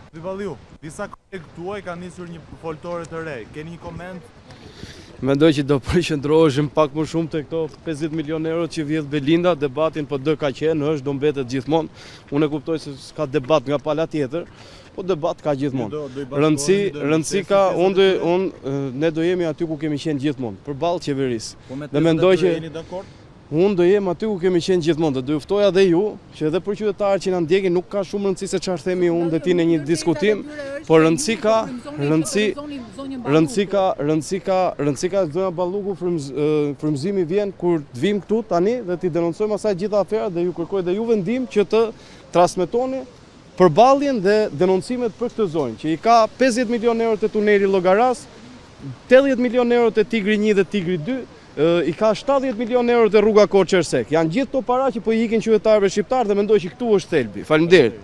Divalliu, disa kolegë tuaj kanë nisur një foltore të re. Keni një koment? Mendoj që do përqendroheshim pak më shumë te këto 50 milionë euro që vjedh Belinda, debatin po do ka qenë, është do mbetet gjithmonë. Unë e kuptoj se s'ka debat nga pala tjetër, po debat ka gjithmonë. Rëndësi ka, ne do jemi aty ku kemi qenë gjithmonë, përballë qeverisë. Dhe mendoj që unë do jem aty ku kemi qenë gjithmonë, dhe do ju ftoja dhe ju, që edhe për qytetarët që na ndjekin nuk ka shumë rëndësi se çfarë themi unë dhe ti në një diskutim, por rëndësi ka zonja Balluku, frymëzimi vjen kur të vim këtu tani dhe t'i denoncojmë asaj gjitha aferat dhe ju kërkoj dhe ju vendim që të transmetoni përballjen dhe denoncimet për këtë zonjë, që i ka 50 milionë euro te tuneli Llogaras, 80 milionë euro te Tigri 1 dhe Tigri 2, i ka 70 milionë euro te rruga Korçersek. Janë gjithë to para që po i ikin qytetarëve shqiptar dhe mendoj që këtu është thelbi. Faleminderit.